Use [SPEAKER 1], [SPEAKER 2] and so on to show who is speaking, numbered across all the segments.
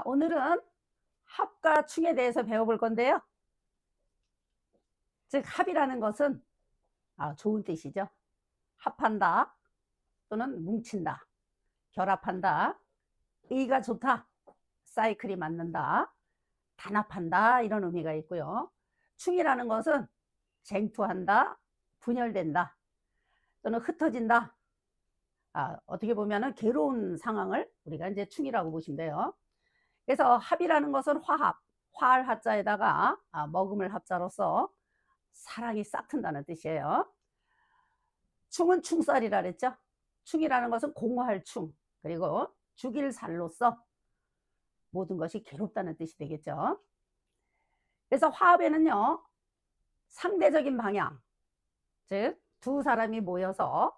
[SPEAKER 1] 오늘은 합과 충에 대해서 배워볼 건데요. 즉 합이라는 것은 좋은 뜻이죠. 합한다 또는 뭉친다, 결합한다, 의가 좋다, 사이클이 맞는다, 단합한다 이런 의미가 있고요. 충이라는 것은 쟁투한다, 분열된다 또는 흩어진다. 어떻게 보면은 괴로운 상황을 우리가 이제 충이라고 보시면 돼요. 그래서 합이라는 것은 화합, 화할 합자에다가 먹음을 합자로서 사랑이 싹튼다는 뜻이에요. 충은 충살이라 그랬죠. 충이라는 것은 공허할 충, 그리고 죽일 살로서 모든 것이 괴롭다는 뜻이 되겠죠. 그래서 화합에는요, 상대적인 방향, 즉 두 사람이 모여서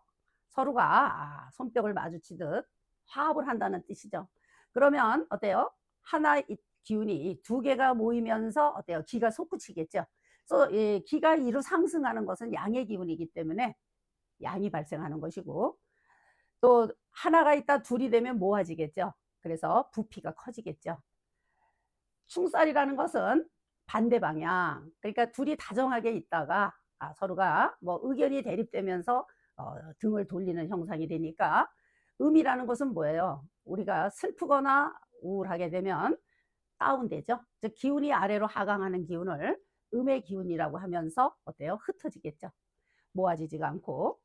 [SPEAKER 1] 서로가 손뼉을 마주치듯 화합을 한다는 뜻이죠. 그러면 어때요? 하나의 기운이 두 개가 모이면서 어때요? 기가 솟구치겠죠. 그래서 기가 이로 상승하는 것은 양의 기운이기 때문에 양이 발생하는 것이고, 또 하나가 있다 둘이 되면 모아지겠죠. 그래서 부피가 커지겠죠. 충살이라는 것은 반대 방향, 그러니까 둘이 다정하게 있다가 서로가 뭐 의견이 대립되면서 등을 돌리는 형상이 되니까, 음이라는 것은 뭐예요? 우리가 슬프거나 우울하게 되면 다운되죠. 즉 기운이 아래로 하강하는 기운을 음의 기운이라고 하면서 어때요? 흩어지겠죠. 모아지지가 않고.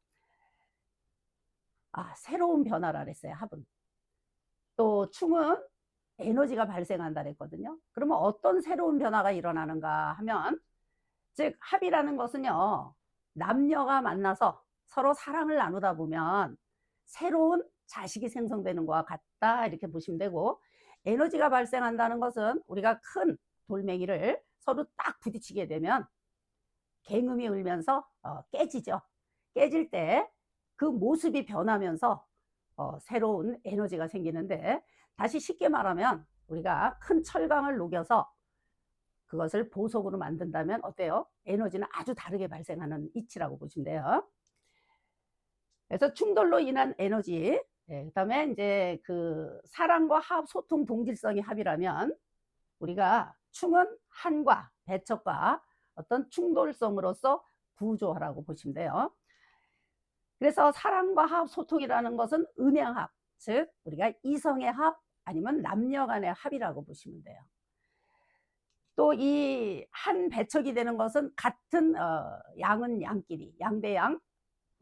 [SPEAKER 1] 새로운 변화라 그랬어요. 합은. 또 충은 에너지가 발생한다 그랬거든요. 그러면 어떤 새로운 변화가 일어나는가 하면, 즉 합이라는 것은요, 남녀가 만나서 서로 사랑을 나누다 보면 새로운 자식이 생성되는 것과 같다 이렇게 보시면 되고, 에너지가 발생한다는 것은 우리가 큰 돌멩이를 서로 딱 부딪히게 되면 갱음이 울면서 깨지죠. 깨질 때 그 모습이 변하면서 새로운 에너지가 생기는데, 다시 쉽게 말하면 우리가 큰 철강을 녹여서 그것을 보석으로 만든다면 어때요? 에너지는 아주 다르게 발생하는 이치라고 보시면 돼요. 그래서 충돌로 인한 에너지, 그다음에 이제 그 사랑과 합, 소통, 동질성이 합이라면, 우리가 충은 한과 배척과 어떤 충돌성으로서 구조하라고 보시면 돼요. 그래서 사랑과 합, 소통이라는 것은 음양합, 즉 우리가 이성의 합 아니면 남녀 간의 합이라고 보시면 돼요. 또 이 한 배척이 되는 것은 같은 양은 양끼리, 양대양,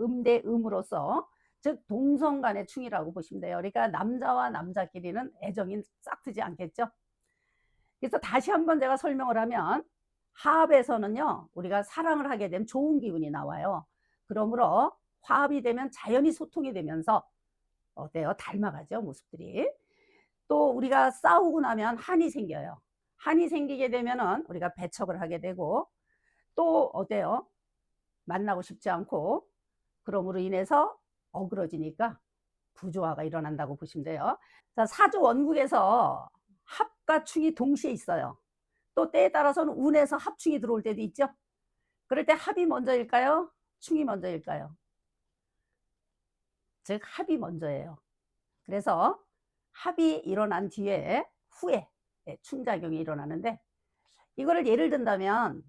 [SPEAKER 1] 음대 음으로서, 즉 동성 간의 충이라고 보시면 돼요. 그러니까 남자와 남자끼리는 애정이 싹트지 않겠죠. 그래서 다시 한번 제가 설명을 하면, 화합에서는요, 우리가 사랑을 하게 되면 좋은 기운이 나와요. 그러므로 화합이 되면 자연히 소통이 되면서 어때요? 닮아가죠, 모습들이. 또 우리가 싸우고 나면 한이 생겨요. 한이 생기게 되면은 우리가 배척을 하게 되고, 또 어때요? 만나고 싶지 않고, 그럼으로 인해서 어그러지니까 부조화가 일어난다고 보시면 돼요. 자, 사주 원국에서 합과 충이 동시에 있어요. 또 때에 따라서는 운에서 합충이 들어올 때도 있죠. 그럴 때 합이 먼저일까요? 충이 먼저일까요? 즉 합이 먼저예요. 그래서 합이 일어난 뒤에 후에 충작용이 일어나는데, 이거를 예를 든다면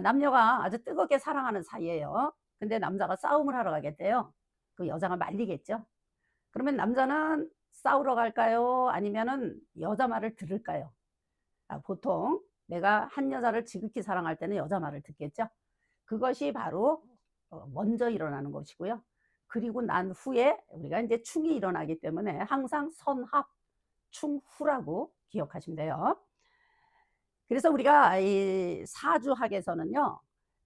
[SPEAKER 1] 남녀가 아주 뜨겁게 사랑하는 사이예요. 근데 남자가 싸움을 하러 가겠대요. 그 여자가 말리겠죠. 그러면 남자는 싸우러 갈까요? 아니면은 여자 말을 들을까요? 보통 내가 한 여자를 지극히 사랑할 때는 여자 말을 듣겠죠. 그것이 바로 먼저 일어나는 것이고요. 그리고 난 후에 우리가 이제 충이 일어나기 때문에 항상 선합, 충후라고 기억하시면 돼요. 그래서 우리가 이 사주학에서는요,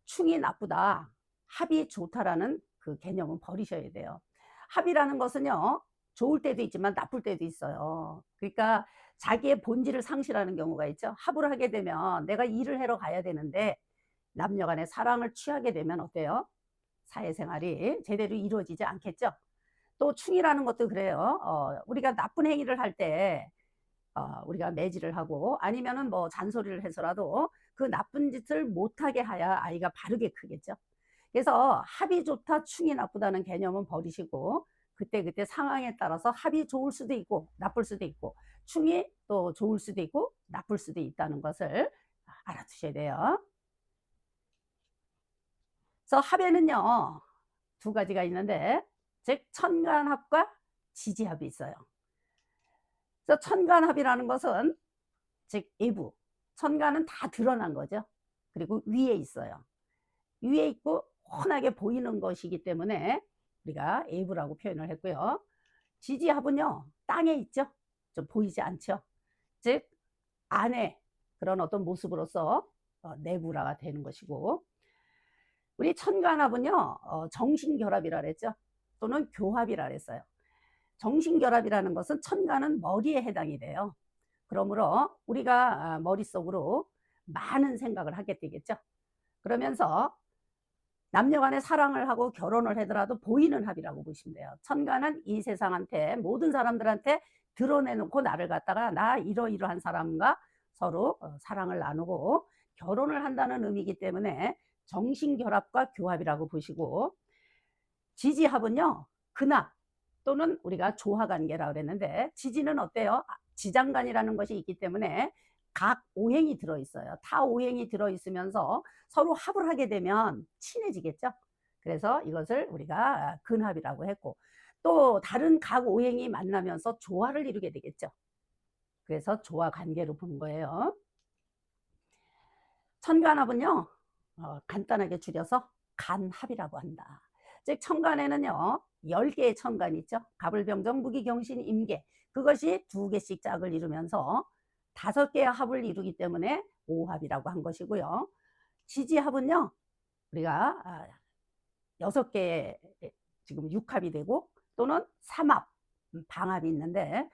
[SPEAKER 1] 충이 나쁘다, 합이 좋다라는 그 개념은 버리셔야 돼요. 합이라는 것은요, 좋을 때도 있지만 나쁠 때도 있어요. 그러니까 자기의 본질을 상실하는 경우가 있죠. 합을 하게 되면 내가 일을 하러 가야 되는데 남녀 간의 사랑을 취하게 되면 어때요? 사회생활이 제대로 이루어지지 않겠죠. 또 충이라는 것도 그래요. 우리가 나쁜 행위를 할 때 우리가 매질을 하고 아니면은 뭐 잔소리를 해서라도 그 나쁜 짓을 못하게 해야 아이가 바르게 크겠죠. 그래서 합이 좋다, 충이 나쁘다는 개념은 버리시고 그때그때 상황에 따라서 합이 좋을 수도 있고 나쁠 수도 있고 충이 또 좋을 수도 있고 나쁠 수도 있다는 것을 알아두셔야 돼요. 그래서 합에는요 두 가지가 있는데 즉 천간합과 지지합이 있어요. 그래서 천간합이라는 것은 즉 외부 천간은 다 드러난 거죠. 그리고 위에 있어요. 위에 있고 훤하게 보이는 것이기 때문에 우리가 외부라고 표현을 했고요. 지지합은요 땅에 있죠. 좀 보이지 않죠. 즉 안에 그런 어떤 모습으로서 내부라가 되는 것이고, 우리 천간합은요 정신결합이라 그랬죠. 또는 교합이라 그랬어요. 정신결합이라는 것은 천간은 머리에 해당이 돼요. 그러므로 우리가 머릿속으로 많은 생각을 하게 되겠죠. 그러면서 남녀간에 사랑을 하고 결혼을 하더라도 보이는 합이라고 보시면 돼요. 천간은 이 세상한테 모든 사람들한테 드러내놓고 나를 갖다가 나 이러이러한 사람과 서로 사랑을 나누고 결혼을 한다는 의미이기 때문에 정신결합과 교합이라고 보시고, 지지합은요 근합 또는 우리가 조화관계라고 그랬는데, 지지는 어때요? 지장간이라는 것이 있기 때문에 각 오행이 들어있어요. 타 오행이 들어있으면서 서로 합을 하게 되면 친해지겠죠. 그래서 이것을 우리가 근합이라고 했고, 또 다른 각 오행이 만나면서 조화를 이루게 되겠죠. 그래서 조화 관계로 보는 거예요. 천간합은요 간단하게 줄여서 간합이라고 한다. 즉 천간에는요 10개의 천간이 있죠. 갑을병정 무기경신 임계, 그것이 2개씩 짝을 이루면서 5개의 합을 이루기 때문에 오합이라고 한 것이고요. 지지합은요 우리가 6개의 지금 육합이 되고 또는 삼합, 방합이 있는데,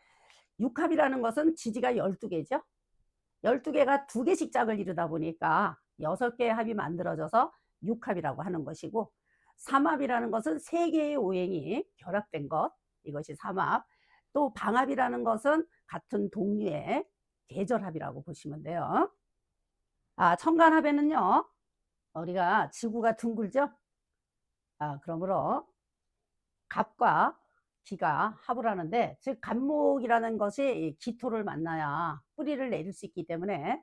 [SPEAKER 1] 육합이라는 것은 지지가 12개죠. 12개가 2개씩 짝을 이루다 보니까 6개의 합이 만들어져서 육합이라고 하는 것이고, 삼합이라는 것은 3개의 오행이 결합된 것, 이것이 삼합. 또 방합이라는 것은 같은 동류의 계절합이라고 보시면 돼요. 천간합에는요 우리가 지구가 둥글죠. 그러므로 갑과 기가 합을 하는데, 즉 갑목이라는 것이 기토를 만나야 뿌리를 내릴 수 있기 때문에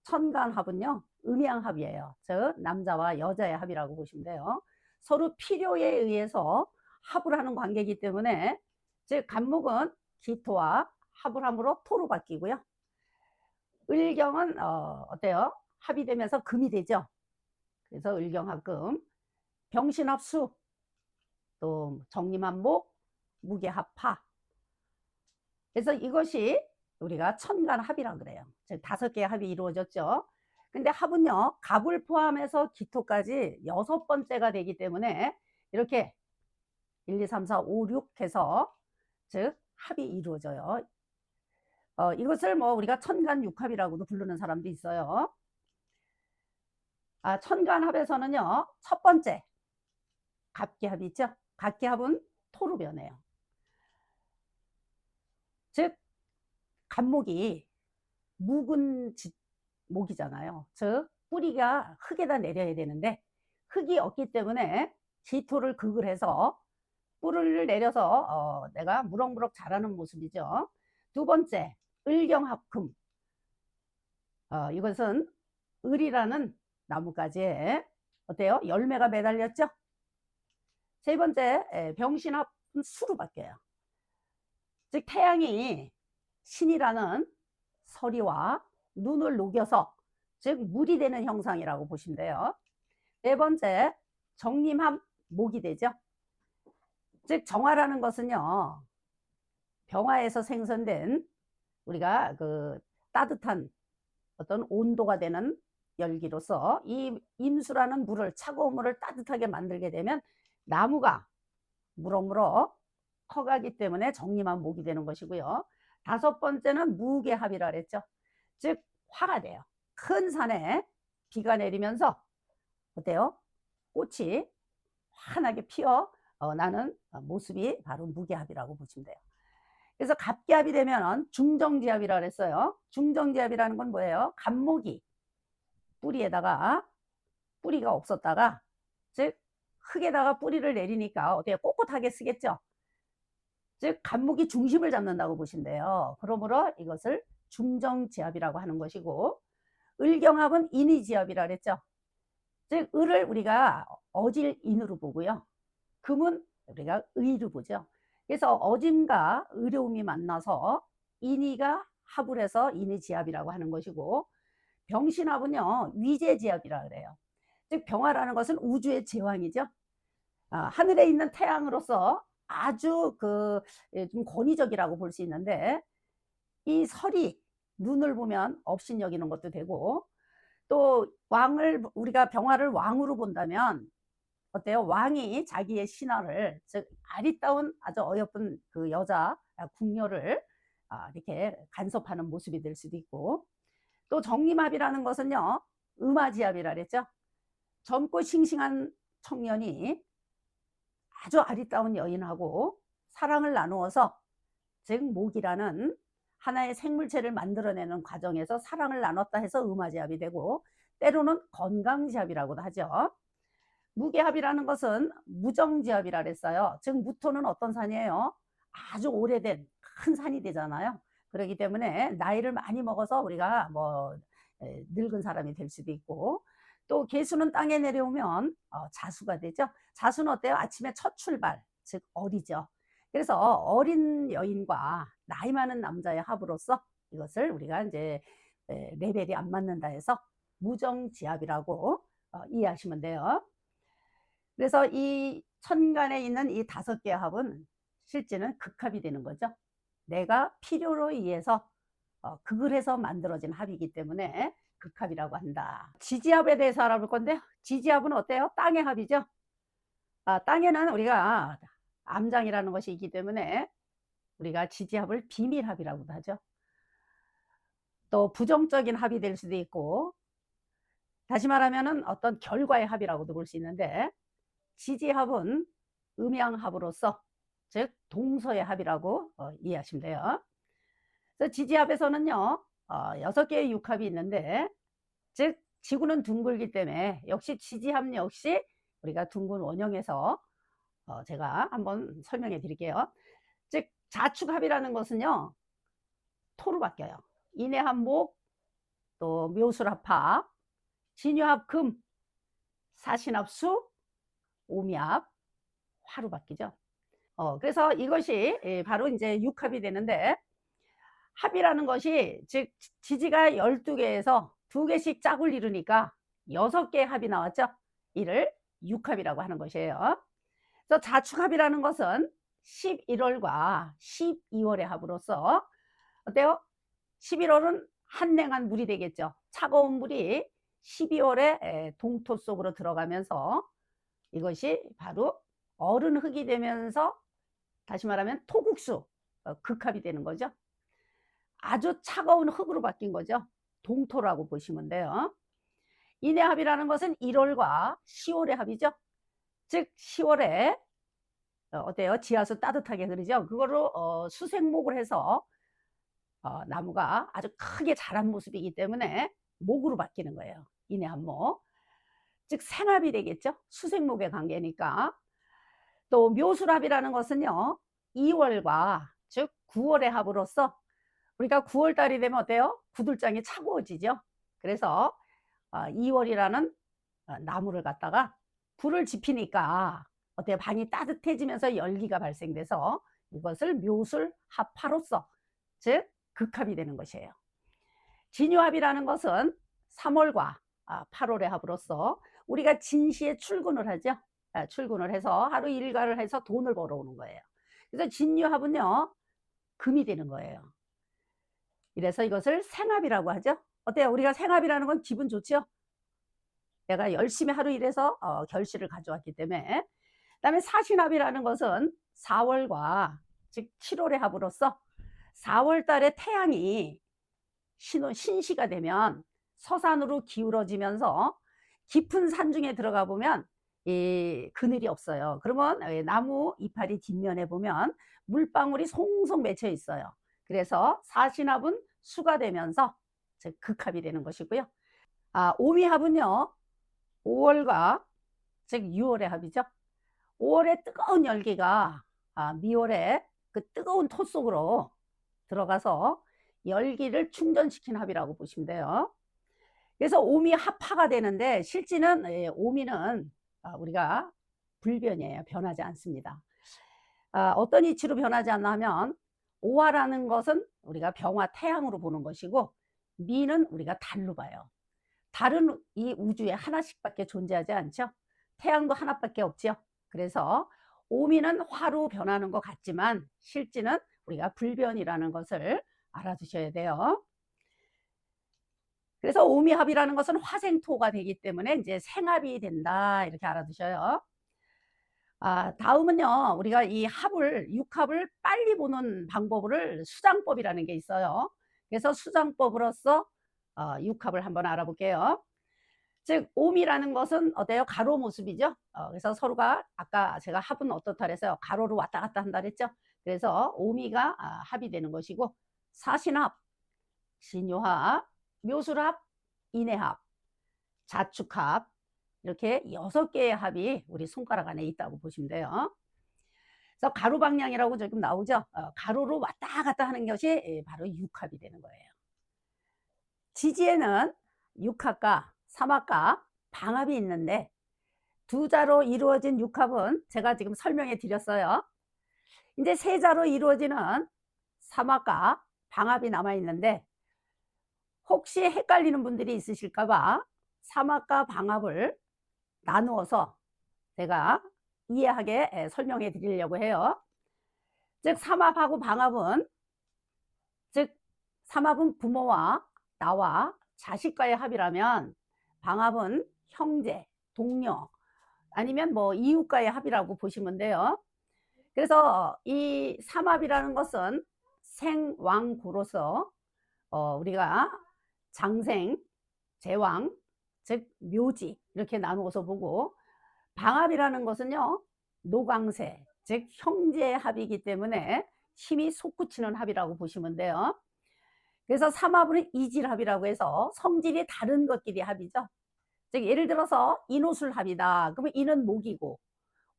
[SPEAKER 1] 천간합은요 음양합이에요. 즉 남자와 여자의 합이라고 보시면 돼요. 서로 필요에 의해서 합을 하는 관계이기 때문에, 즉 갑목은 기토와 합을 함으로 토로 바뀌고요. 을경은 어때요? 합이 되면서 금이 되죠. 그래서 을경합금, 병신합수, 또 정림합목, 무게합파. 그래서 이것이 우리가 천간합이라고 그래요. 즉 5개의 합이 이루어졌죠. 근데 합은요 갑을 포함해서 기토까지 6번째가 되기 때문에 이렇게 1, 2, 3, 4, 5, 6 해서 즉 합이 이루어져요. 이것을 뭐 우리가 천간육합이라고도 부르는 사람도 있어요. 천간합에서는요 첫 번째 갑기합이 있죠. 갑기합은 토로 변해요. 즉 갑목이 묵은 목이잖아요. 즉 뿌리가 흙에다 내려야 되는데 흙이 없기 때문에 기토를 극을 해서 뿌리를 내려서 내가 무럭무럭 자라는 모습이죠. 두 번째 을경합금, 이것은 을이라는 나뭇가지에 어때요? 열매가 매달렸죠. 세 번째 병신합은 수로 바뀌어요. 즉 태양이 신이라는 서리와 눈을 녹여서 즉 물이 되는 형상이라고 보시면 돼요. 네 번째 정림합 목이 되죠. 즉 정화라는 것은요 병화에서 생성된 우리가 그 따뜻한 어떤 온도가 되는 열기로서 이 임수라는 물을, 차가운 물을 따뜻하게 만들게 되면 나무가 무럭무럭 커가기 때문에 정림한 목이 되는 것이고요. 5번째는 무게합이라 그랬죠. 즉 화가 돼요. 큰 산에 비가 내리면서 어때요? 꽃이 환하게 피어 나는 모습이 바로 무게합이라고 보시면 돼요. 그래서 갑기합이 되면 중정지합이라 그랬어요. 중정지합이라는 건 뭐예요? 갑목이 뿌리에다가 뿌리가 없었다가 즉 흙에다가 뿌리를 내리니까 어때요? 꼿꼿하게 쓰겠죠. 즉 간목이 중심을 잡는다고 보신대요. 그러므로 이것을 중정지압이라고 하는 것이고, 을경합은 인이지압이라 그랬죠. 즉 을을 우리가 어질인으로 보고요, 금은 우리가 의로 보죠. 그래서 어짐과 의로움이 만나서 인이가 합을 해서 인이지압이라고 하는 것이고, 병신합은요 위제지압이라 그래요. 즉 병화라는 것은 우주의 제왕이죠. 하늘에 있는 태양으로서 아주 좀 권위적이라고 볼 수 있는데, 이 설이 눈을 보면 업신 여기는 것도 되고, 또 왕을 우리가 병화를 왕으로 본다면 어때요? 왕이 자기의 신하를, 즉 아리따운 아주 어여쁜 그 여자 궁녀를 이렇게 간섭하는 모습이 될 수도 있고, 또 정림합이라는 것은요 음아지압이라 그랬죠. 젊고 싱싱한 청년이 아주 아리따운 여인하고 사랑을 나누어서, 즉 목이라는 하나의 생물체를 만들어내는 과정에서 사랑을 나눴다 해서 음아지압이 되고, 때로는 건강지압이라고도 하죠. 무게합이라는 것은 무정지압이라 그랬어요. 즉 무토는 어떤 산이에요? 아주 오래된 큰 산이 되잖아요. 그렇기 때문에 나이를 많이 먹어서 우리가 뭐 늙은 사람이 될 수도 있고, 또 개수는 땅에 내려오면 자수가 되죠. 자수는 어때요? 아침에 첫 출발, 즉 어리죠. 그래서 어린 여인과 나이 많은 남자의 합으로서 이것을 우리가 이제 레벨이 안 맞는다 해서 무정지압이라고 이해하시면 돼요. 그래서 이 천간에 있는 이 5개의 합은 실제는 극합이 되는 거죠. 내가 필요로 의해서 극을 해서 만들어진 합이기 때문에 극합이라고 한다. 지지합에 대해서 알아볼 건데, 지지합은 어때요? 땅의 합이죠. 땅에는 우리가 암장이라는 것이 있기 때문에 우리가 지지합을 비밀합이라고도 하죠. 또 부정적인 합이 될 수도 있고, 다시 말하면 어떤 결과의 합이라고도 볼 수 있는데, 지지합은 음양합으로서, 즉 동서의 합이라고 이해하시면 돼요. 그래서 지지합에서는요 6개의 육합이 있는데, 즉 지구는 둥글기 때문에 역시 지지합 역시 우리가 둥근 원형에서 제가 한번 설명해 드릴게요. 즉 자축합이라는 것은요 토로 바뀌어요. 인해합목, 또 묘술합합, 진유합금, 사신합수, 오미합, 화로 바뀌죠. 그래서 이것이 바로 이제 육합이 되는데, 합이라는 것이 즉 지지가 12개에서 2개씩 짝을 이루니까 6개의 합이 나왔죠. 이를 육합이라고 하는 것이에요. 그래서 자축합이라는 것은 11월과 12월의 합으로서 어때요? 11월은 한냉한 물이 되겠죠. 차가운 물이 12월에 동토 속으로 들어가면서 이것이 바로 얼은 흙이 되면서, 다시 말하면 토국수, 극합이 되는 거죠. 아주 차가운 흙으로 바뀐 거죠. 동토라고 보시면 돼요. 인해합이라는 것은 1월과 10월의 합이죠. 즉 10월에 어때요? 지하수 따뜻하게 흐르죠. 그거로 수생목을 해서 나무가 아주 크게 자란 모습이기 때문에 목으로 바뀌는 거예요. 인해합목. 즉 생합이 되겠죠. 수생목의 관계니까. 또 묘술합이라는 것은요 2월과 즉 9월의 합으로서, 우리가 9월 달이 되면 어때요? 구들장이 차가워지죠. 그래서 2월이라는 나무를 갖다가 불을 지피니까 어때요? 방이 따뜻해지면서 열기가 발생돼서 이것을 묘술합화로서, 즉 극합이 되는 것이에요. 진유합이라는 것은 3월과 8월의 합으로서 우리가 진시에 출근을 하죠. 출근을 해서 하루 일과를 해서 돈을 벌어오는 거예요. 그래서 진유합은요 금이 되는 거예요. 이래서 이것을 생합이라고 하죠. 어때요? 우리가 생합이라는 건 기분 좋죠? 내가 열심히 하루 일해서 결실을 가져왔기 때문에. 그 다음에 사신합이라는 것은 4월과 즉 7월의 합으로서 4월 달에 태양이 신시가 되면 서산으로 기울어지면서 깊은 산중에 들어가 보면 그늘이 없어요. 그러면 나무 이파리 뒷면에 보면 물방울이 송송 맺혀 있어요. 그래서 사신합은 수가 되면서 즉 극합이 되는 것이고요. 오미합은요 5월과 즉 6월의 합이죠. 5월의 뜨거운 열기가 미월에 그 뜨거운 토 속으로 들어가서 열기를 충전시킨 합이라고 보시면 돼요. 그래서 오미 합화가 되는데 실제는 오미는 우리가 불변이에요. 변하지 않습니다. 어떤 이치로 변하지 않나 하면 오화라는 것은 우리가 병화 태양으로 보는 것이고 미는 우리가 달로 봐요. 달은 이 우주에 하나씩밖에 존재하지 않죠. 태양도 하나밖에 없죠. 그래서 오미는 화로 변하는 것 같지만 실제는 우리가 불변이라는 것을 알아두셔야 돼요. 그래서 오미합이라는 것은 화생토가 되기 때문에 이제 생합이 된다 이렇게 알아두셔요. 다음은요, 우리가 이 합을, 육합을 빨리 보는 방법을 수장법이라는 게 있어요. 그래서 수장법으로서 육합을 한번 알아볼게요. 즉 오미라는 것은 어때요? 가로 모습이죠. 그래서 서로가 아까 제가 합은 어떻다 그래서 가로로 왔다 갔다 한다 그랬죠. 그래서 오미가 합이 되는 것이고 사신합, 신유합, 묘술합, 인해합, 자축합 이렇게 6개의 합이 우리 손가락 안에 있다고 보시면 돼요. 그래서 가로 방향이라고 지금 나오죠. 가로로 왔다 갔다 하는 것이 바로 육합이 되는 거예요. 지지에는 육합과 삼합과 방합이 있는데 두 자로 이루어진 육합은 제가 지금 설명해 드렸어요. 이제 세 자로 이루어지는 삼합과 방합이 남아 있는데 혹시 헷갈리는 분들이 있으실까봐 삼합과 방합을 나누어서 제가 이해하게 설명해 드리려고 해요. 즉 삼합하고 방합은 즉 삼합은 부모와 나와 자식과의 합이라면 방합은 형제, 동료 아니면 뭐 이웃과의 합이라고 보시면 돼요. 그래서 이 삼합이라는 것은 생왕구로서 우리가 장생, 제왕, 즉 묘지 이렇게 나누어서 보고 방합이라는 것은요 노강세, 즉 형제의 합이기 때문에 힘이 솟구치는 합이라고 보시면 돼요. 그래서 삼합은 이질합이라고 해서 성질이 다른 것끼리 합이죠. 즉 예를 들어서 인오술 합이다. 그러면 인은 목이고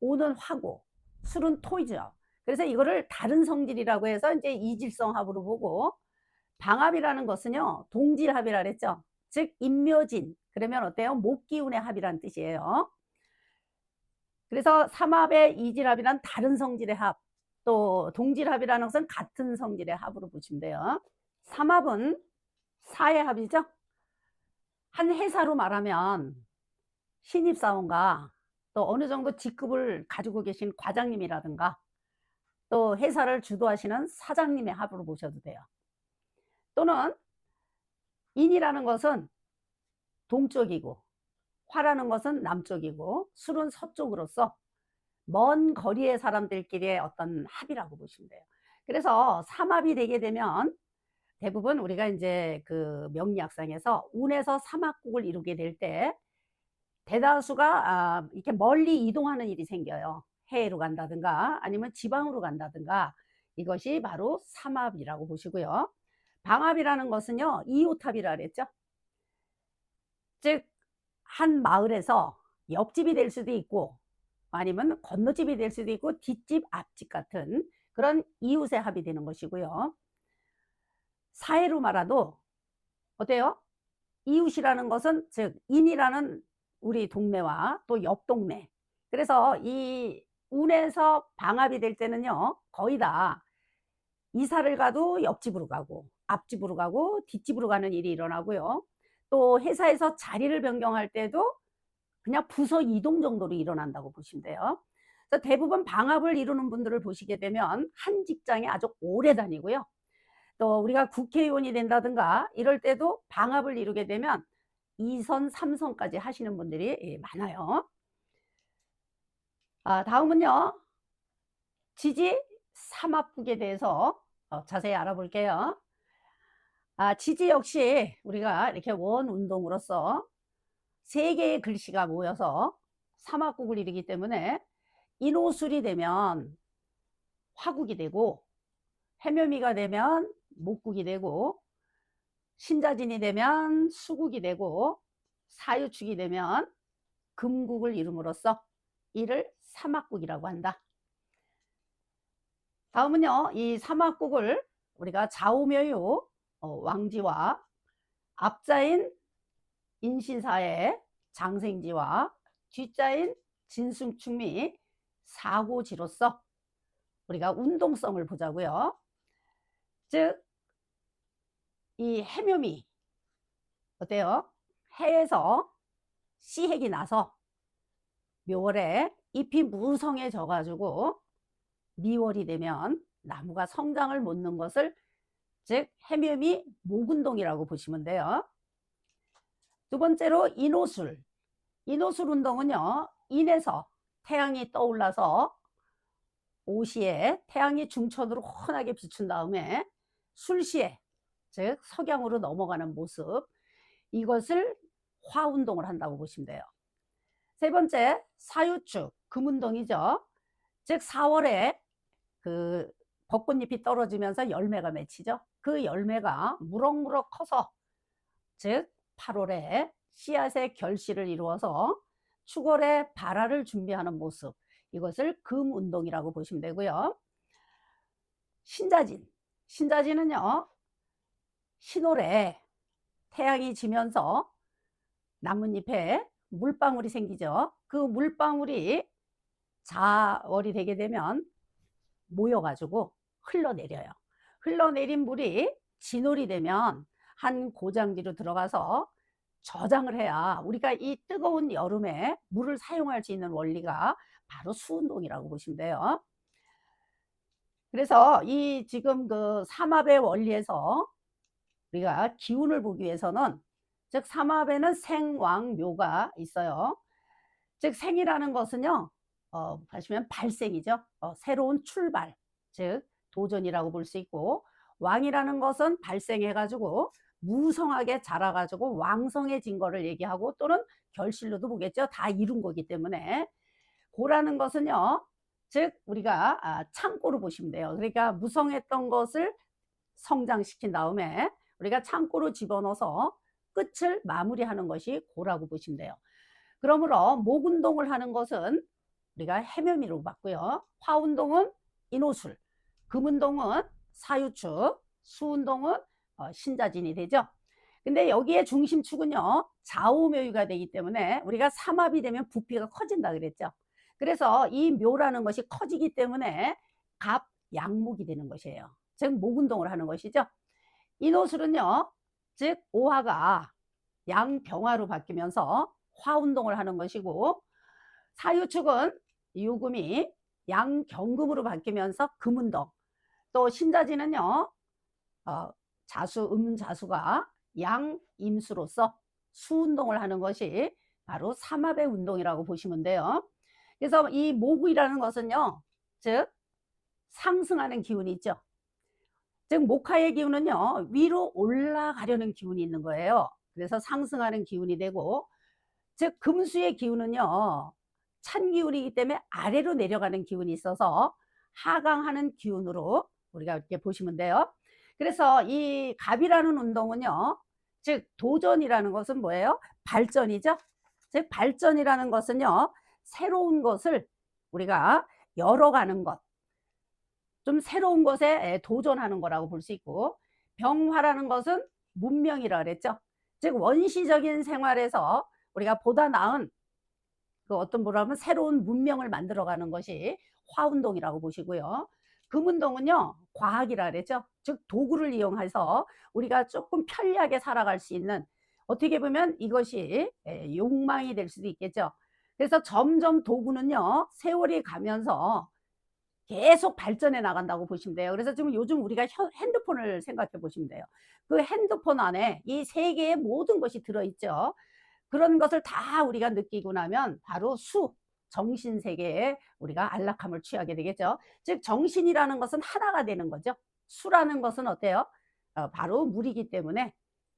[SPEAKER 1] 오는 화고 술은 토이죠. 그래서 이거를 다른 성질이라고 해서 이제 이질성 합으로 보고 방합이라는 것은요 동질합이라 그랬죠. 즉 인묘진 그러면 어때요? 목기운의 합이라는 뜻이에요. 그래서 삼합의 이질합이란 다른 성질의 합, 또 동질합이라는 것은 같은 성질의 합으로 보시면 돼요. 삼합은 사의 합이죠. 한 회사로 말하면 신입사원과 또 어느 정도 직급을 가지고 계신 과장님이라든가 또 회사를 주도하시는 사장님의 합으로 보셔도 돼요. 또는 인이라는 것은 동쪽이고 화라는 것은 남쪽이고 술은 서쪽으로서 먼 거리의 사람들끼리의 어떤 합이라고 보시면 돼요. 그래서 삼합이 되게 되면 대부분 우리가 이제 그 명리학상에서 운에서 삼합국을 이루게 될 때 대다수가 이렇게 멀리 이동하는 일이 생겨요. 해외로 간다든가 아니면 지방으로 간다든가 이것이 바로 삼합이라고 보시고요. 방합이라는 것은요 이웃합이라 그랬죠. 즉 한 마을에서 옆집이 될 수도 있고 아니면 건너집이 될 수도 있고 뒷집 앞집 같은 그런 이웃의 합이 되는 것이고요. 사회로 말아도 어때요? 이웃이라는 것은 즉 인이라는 우리 동네와 또 옆 동네 그래서 이 운에서 방합이 될 때는요 거의 다 이사를 가도 옆집으로 가고 앞집으로 가고 뒷집으로 가는 일이 일어나고요. 또 회사에서 자리를 변경할 때도 그냥 부서 이동 정도로 일어난다고 보시면 돼요. 그래서 대부분 방합을 이루는 분들을 보시게 되면 한 직장에 아주 오래 다니고요. 또 우리가 국회의원이 된다든가 이럴 때도 방합을 이루게 되면 2선, 3선까지 하시는 분들이 많아요. 다음은요. 지지 삼합국에 대해서 자세히 알아볼게요. 지지 역시 우리가 이렇게 원 운동으로서 3개의 글씨가 모여서 삼합국을 이루기 때문에 인오술이 되면 화국이 되고 해묘미가 되면 목국이 되고 신자진이 되면 수국이 되고 사유축이 되면 금국을 이룸으로써 이를 삼합국이라고 한다. 다음은요, 이 사막국을 우리가 좌우묘유 왕지와 앞자인 인신사의 장생지와 뒷자인 진승충미 사고지로서 우리가 운동성을 보자고요. 즉, 이 해묘미 어때요? 해에서 씨핵이 나서 묘월에 잎이 무성해져 가지고 미월이 되면 나무가 성장을 못 는 것을 즉 해묘미 목운동이라고 보시면 돼요. 두 번째로 인호술. 인호술 운동은요, 인에서 태양이 떠올라서 오시에 태양이 중천으로 환하게 비춘 다음에 술시에 즉 석양으로 넘어가는 모습, 이것을 화운동을 한다고 보시면 돼요. 세 번째 사유축 금운동이죠. 즉 4월에 그 벚꽃잎이 떨어지면서 열매가 맺히죠. 그 열매가 무럭무럭 커서 즉 8월에 씨앗의 결실을 이루어서 축월에 발화를 준비하는 모습, 이것을 금운동이라고 보시면 되고요. 신자진. 신자진은요, 신월에 태양이 지면서 나뭇잎에 물방울이 생기죠. 그 물방울이 자월이 되게 되면 모여가지고 흘러내려요. 흘러내린 물이 진월이 되면 한 고장지로 들어가서 저장을 해야 우리가 이 뜨거운 여름에 물을 사용할 수 있는 원리가 바로 수운동이라고 보시면 돼요. 그래서 이 지금 그 삼합의 원리에서 우리가 기운을 보기 위해서는 즉 삼합에는 생왕묘가 있어요. 즉 생이라는 것은요, 하시면 발생이죠. 새로운 출발, 즉 도전이라고 볼 수 있고, 왕이라는 것은 발생해가지고 무성하게 자라가지고 왕성해진 거를 얘기하고 또는 결실로도 보겠죠. 다 이룬 거기 때문에 고라는 것은요, 즉 우리가 창고로 보시면 돼요. 그러니까 무성했던 것을 성장시킨 다음에 우리가 창고로 집어넣어서 끝을 마무리하는 것이 고라고 보시면 돼요. 그러므로 목운동을 하는 것은 우리가 해묘미로 봤고요. 화운동은 인호술, 금운동은 사유축, 수운동은 신자진이 되죠. 근데 여기에 중심축은요, 좌우묘유가 되기 때문에 우리가 삼합이 되면 부피가 커진다 그랬죠. 그래서 이 묘라는 것이 커지기 때문에 갑, 양목이 되는 것이에요. 즉 목운동을 하는 것이죠. 인호술은요, 즉 오화가 양병화로 바뀌면서 화운동을 하는 것이고, 사유축은 유금이 양경금으로 바뀌면서 금운동, 또 신자진은요, 자수 음자수가 양임수로서 수운동을 하는 것이 바로 삼합의 운동이라고 보시면 돼요. 그래서 이 모구이라는 것은요, 즉 상승하는 기운이 있죠. 즉 목화의 기운은요, 위로 올라가려는 기운이 있는 거예요. 그래서 상승하는 기운이 되고, 즉 금수의 기운은요, 찬 기운이기 때문에 아래로 내려가는 기운이 있어서 하강하는 기운으로 우리가 이렇게 보시면 돼요. 그래서 이 갑이라는 운동은요, 즉 도전이라는 것은 뭐예요? 발전이죠. 즉 발전이라는 것은요, 새로운 것을 우리가 열어가는 것, 좀 새로운 것에 도전하는 거라고 볼 수 있고, 병화라는 것은 문명이라 그랬죠. 즉 원시적인 생활에서 우리가 보다 나은 그 어떤 뭐라면 새로운 문명을 만들어가는 것이 화운동이라고 보시고요. 금운동은요, 과학이라 그랬죠. 즉 도구를 이용해서 우리가 조금 편리하게 살아갈 수 있는, 어떻게 보면 이것이 욕망이 될 수도 있겠죠. 그래서 점점 도구는요, 세월이 가면서 계속 발전해 나간다고 보시면 돼요. 그래서 지금 요즘 우리가 핸드폰을 생각해 보시면 돼요. 그 핸드폰 안에 이 세계의 모든 것이 들어있죠. 그런 것을 다 우리가 느끼고 나면 바로 정신 세계에 우리가 안락함을 취하게 되겠죠. 즉 정신이라는 것은 하나가 되는 거죠. 수라는 것은 어때요? 바로 물이기 때문에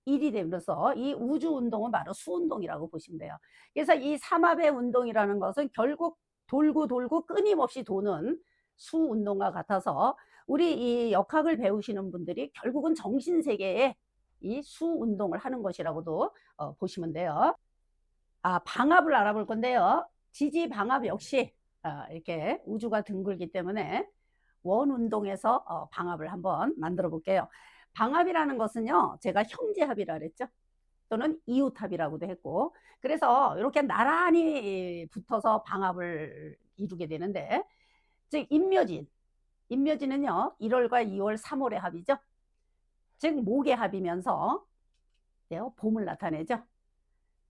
[SPEAKER 1] 일이 되면서 이 우주 운동은 바로 수운동이라고 보시면 돼요. 그래서 이 삼합의 운동이라는 것은 결국 돌고 돌고 끊임없이 도는 수운동과 같아서 우리 이 역학을 배우시는 분들이 결국은 정신 세계에 이 수운동을 하는 것이라고도 보시면 돼요. 방압을 알아볼 건데요. 지지 방압 역시 이렇게 우주가 둥글기 때문에 원운동에서 방합을 한번 만들어 볼게요. 방합이라는 것은요, 제가 형제합이라 그랬죠. 또는 이웃합이라고도 했고, 그래서 이렇게 나란히 붙어서 방합을 이루게 되는데, 즉 인묘진은요 1월과 2월 3월의 합이죠. 즉 목의 합이면서 봄을 나타내죠.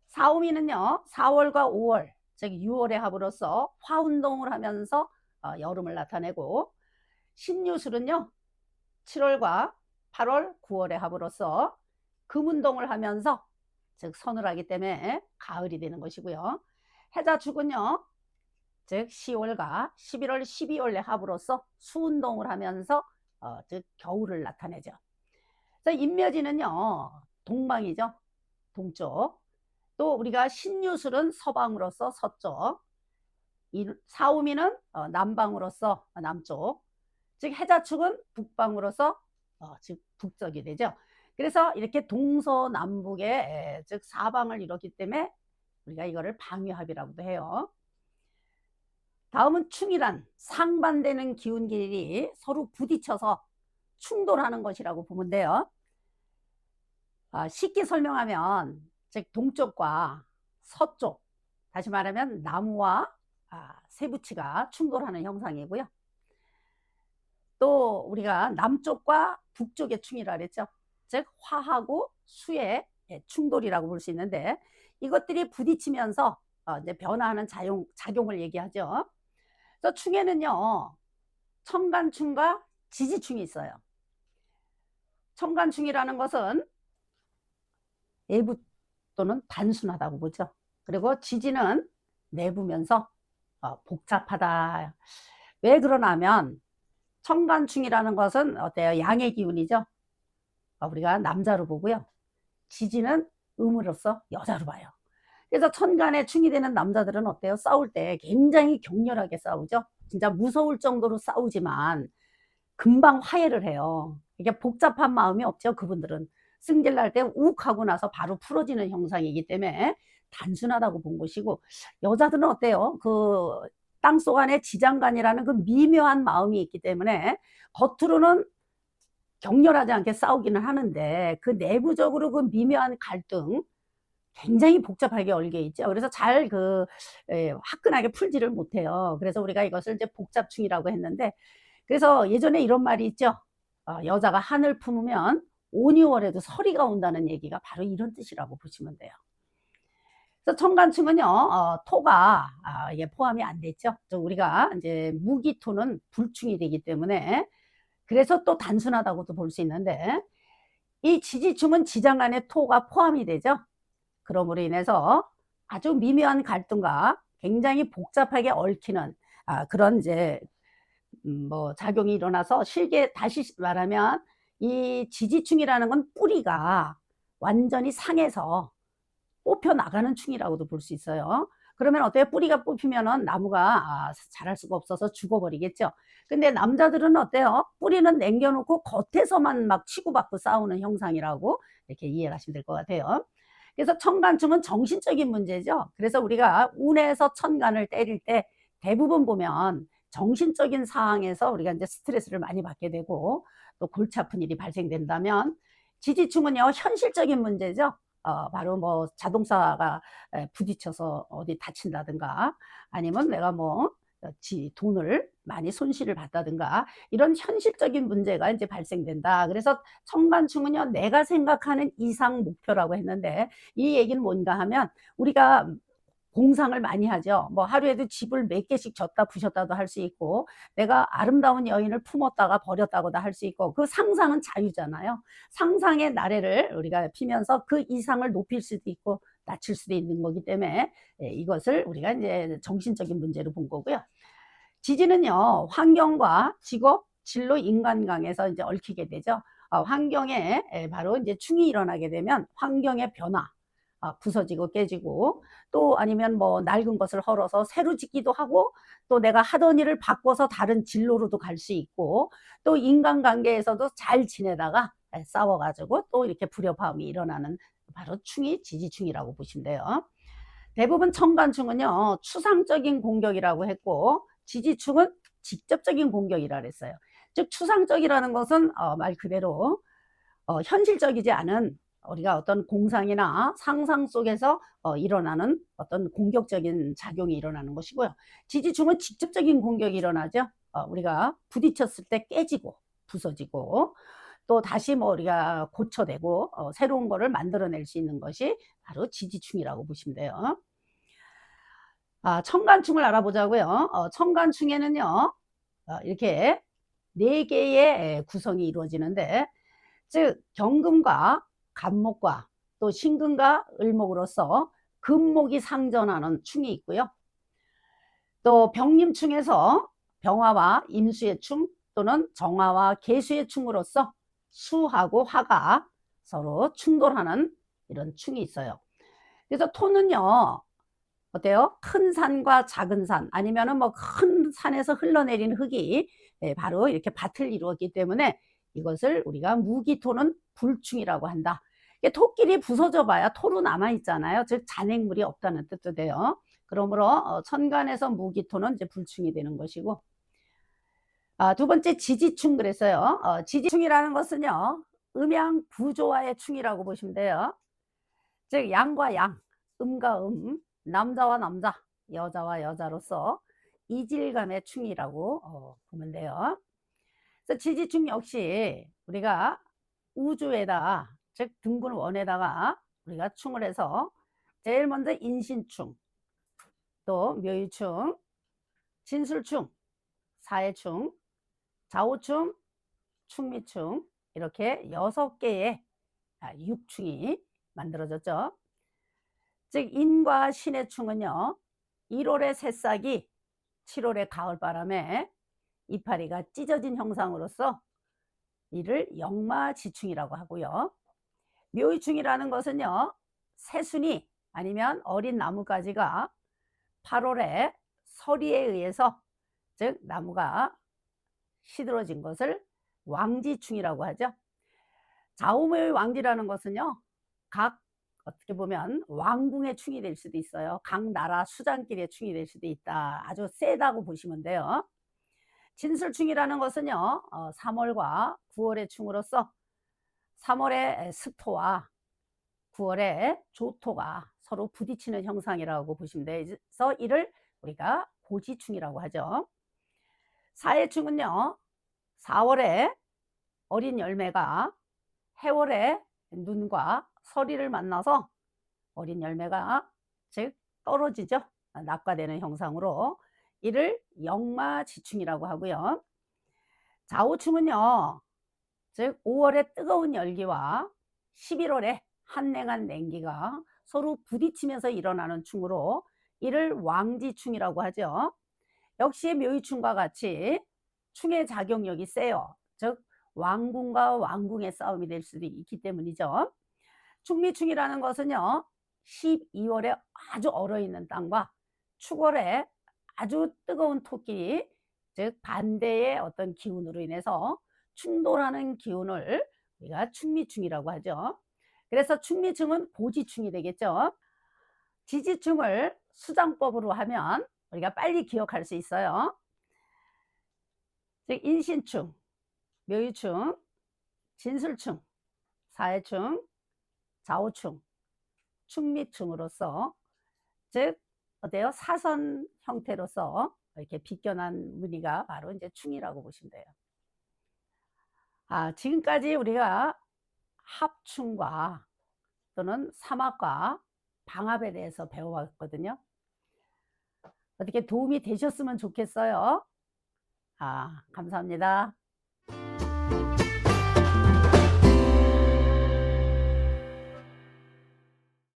[SPEAKER 1] 사오미는요 4월과 5월 즉 6월의 합으로서 화운동을 하면서 여름을 나타내고, 신유술은요 7월과 8월 9월의 합으로서 금운동을 하면서 즉 서늘하기 때문에 가을이 되는 것이고요. 해자축은요 즉 10월과 11월 12월의 합으로서 수운동을 하면서 즉 겨울을 나타내죠. 그래서 인묘진은요 동방이죠. 동쪽. 또 우리가 신유술은 서방으로서 서쪽, 사오미는 남방으로서 남쪽, 즉 해자축은 북방으로서 즉 북쪽이 되죠. 그래서 이렇게 동서남북의 즉 사방을 이뤘기 때문에 우리가 이거를 방위합이라고도 해요. 다음은 충이란 상반되는 기운들이 서로 부딪혀서 충돌하는 것이라고 보면 돼요. 쉽게 설명하면 즉 동쪽과 서쪽, 다시 말하면 나무와 쇠붙이가 충돌하는 형상이고요. 또 우리가 남쪽과 북쪽의 충이라 그랬죠. 즉 화하고 수의 충돌이라고 볼 수 있는데, 이것들이 부딪히면서 이제 변화하는 작용을 얘기하죠. 그래서 충에는요 청간충과 지지충이 있어요. 청간충이라는 것은 내부 또는 단순하다고 보죠. 그리고 지지는 내부면서 복잡하다. 왜 그러냐면 청간충이라는 것은 어때요? 양의 기운이죠. 우리가 남자로 보고요. 지지는 음으로서 여자로 봐요. 그래서 천간에 충이 되는 남자들은 어때요? 싸울 때 굉장히 격렬하게 싸우죠. 진짜 무서울 정도로 싸우지만 금방 화해를 해요. 이게 복잡한 마음이 없죠. 그분들은 승질 날 때 욱 하고 나서 바로 풀어지는 형상이기 때문에 단순하다고 본 것이고, 여자들은 어때요? 그 땅속 안에 지장간이라는 그 미묘한 마음이 있기 때문에 겉으로는 격렬하지 않게 싸우기는 하는데 그 내부적으로 그 미묘한 갈등 굉장히 복잡하게 얽혀 있죠. 그래서 잘 화끈하게 풀지를 못해요. 그래서 우리가 이것을 이제 복잡충이라고 했는데, 그래서 예전에 이런 말이 있죠. 여자가 한을 품으면 5, 6월에도 서리가 온다는 얘기가 바로 이런 뜻이라고 보시면 돼요. 그래서 청간충은요 토가 이게 포함이 안 됐죠. 우리가 이제 무기토는 불충이 되기 때문에 그래서 또 단순하다고도 볼 수 있는데, 이 지지충은 지장 안에 토가 포함이 되죠. 그러므로 인해서 아주 미묘한 갈등과 굉장히 복잡하게 얽히는 그런 이제 뭐 작용이 일어나서, 실게 다시 말하면 이 지지충이라는 건 뿌리가 완전히 상해서 뽑혀 나가는 충이라고도 볼 수 있어요. 그러면 어때요? 뿌리가 뽑히면은 나무가 자랄 수가 없어서 죽어버리겠죠. 근데 남자들은 어때요? 뿌리는 남겨놓고 겉에서만 막 치고받고 싸우는 형상이라고 이렇게 이해하시면 될 것 같아요. 그래서 천간충은 정신적인 문제죠. 그래서 우리가 운에서 천간을 때릴 때 대부분 보면 정신적인 상황에서 우리가 이제 스트레스를 많이 받게 되고 또 골치 아픈 일이 발생된다면, 지지충은요 현실적인 문제죠. 바로 뭐 자동차가 부딪혀서 어디 다친다든가, 아니면 내가 뭐 돈을 많이 손실을 봤다든가, 이런 현실적인 문제가 이제 발생된다. 그래서 청간충은요 내가 생각하는 이상 목표라고 했는데, 이 얘기는 뭔가 하면 우리가 공상을 많이 하죠. 뭐 하루에도 집을 몇 개씩 졌다 부셨다도 할 수 있고, 내가 아름다운 여인을 품었다가 버렸다고도 할 수 있고, 그 상상은 자유잖아요. 상상의 나래를 우리가 피면서 그 이상을 높일 수도 있고 낮출 수도 있는 거기 때문에 이것을 우리가 이제 정신적인 문제로 본 거고요. 지지는요 환경과 직업, 진로, 인간관에서 이제 얽히게 되죠. 환경에 바로 이제 충이 일어나게 되면 환경의 변화, 부서지고 깨지고, 또 아니면 뭐 낡은 것을 헐어서 새로 짓기도 하고, 또 내가 하던 일을 바꿔서 다른 진로로도 갈 수 있고, 또 인간관계에서도 잘 지내다가 싸워가지고 또 이렇게 불협화음이 일어나는 바로 충이 지지충이라고 보시면 돼요. 대부분 청간충은요 추상적인 공격이라고 했고, 지지충은 직접적인 공격이라 그랬어요. 즉 추상적이라는 것은 말 그대로 현실적이지 않은 우리가 어떤 공상이나 상상 속에서 일어나는 어떤 공격적인 작용이 일어나는 것이고요. 지지충은 직접적인 공격이 일어나죠. 우리가 부딪혔을 때 깨지고 부서지고 또 다시 뭐 우리가 고쳐내고 새로운 거를 만들어낼 수 있는 것이 바로 지지충이라고 보시면 돼요. 청간충을 알아보자고요. 청간충에는요 이렇게 4개의 구성이 이루어지는데, 즉 경금과 간목과 또 신금과 을목으로서 금목이 상전하는 충이 있고요. 또 병림충에서 병화와 임수의 충 또는 정화와 개수의 충으로서 수하고 화가 서로 충돌하는 이런 충이 있어요. 그래서 토는요 어때요? 큰 산과 작은 산 아니면은 뭐 큰 산에서 흘러내린 흙이 바로 이렇게 밭을 이루었기 때문에 이것을 우리가 무기토는 불충이라고 한다. 토끼리 부서져 봐야 토로 남아 있잖아요. 즉 잔액물이 없다는 뜻도 돼요. 그러므로 천간에서 무기토는 이제 불충이 되는 것이고, 두 번째 지지충 그랬어요. 지지충이라는 것은요 음양 부조화의 충이라고 보시면 돼요. 즉 양과 양, 음과 남자와 남자, 여자와 여자로서 이질감의 충이라고 보면 돼요. 그래서 지지충 역시 우리가 우주에다, 즉 등분 원에다가 우리가 충을 해서 제일 먼저 인신충, 또 묘유충, 진술충, 사해충, 좌우충, 충미충 이렇게 6개의 육충이 만들어졌죠. 즉 인과 신의 충은요 1월의 새싹이 7월의 가을바람에 이파리가 찢어진 형상으로서 이를 역마지충이라고 하고요. 묘유충이라는 것은요 새순이 아니면 어린 나뭇가지가 8월에 서리에 의해서, 즉 나무가 시들어진 것을 왕지충이라고 하죠. 좌우묘의 왕지라는 것은요 각 어떻게 보면 왕궁의 충이 될 수도 있어요. 각 나라 수장길의 충이 될 수도 있다. 아주 세다고 보시면 돼요. 진술충이라는 것은요 3월과 9월의 충으로서 3월의 습토와 9월의 조토가 서로 부딪히는 형상이라고 보시면 돼요. 그래서 이를 우리가 고지충이라고 하죠. 사해충은요 4월에 어린 열매가 해월에 눈과 서리를 만나서 어린 열매가 즉 떨어지죠. 낙과되는 형상으로 이를 역마지충이라고 하고요. 좌우충은요 즉 5월의 뜨거운 열기와 11월의 한랭한 냉기가 서로 부딪히면서 일어나는 충으로 이를 왕지충이라고 하죠. 역시 묘유충과 같이 충의 작용력이 세요. 즉 왕궁과 왕궁의 싸움이 될 수도 있기 때문이죠. 충미충이라는 것은요 12월에 아주 얼어있는 땅과 축월에 아주 뜨거운 토끼, 즉 반대의 어떤 기운으로 인해서 충돌하는 기운을 우리가 충미충이라고 하죠. 그래서 충미충은 고지충이 되겠죠. 지지충을 수장법으로 하면 우리가 빨리 기억할 수 있어요. 즉 인신충, 묘유충, 진술충, 사해충, 좌우충, 충미충으로서, 즉 어때요? 사선 형태로서 이렇게 비껴난 무늬가 바로 이제 충이라고 보시면 돼요. 지금까지 우리가 합충과 또는 삼합과 방합에 대해서 배워봤거든요. 어떻게 도움이 되셨으면 좋겠어요. 감사합니다.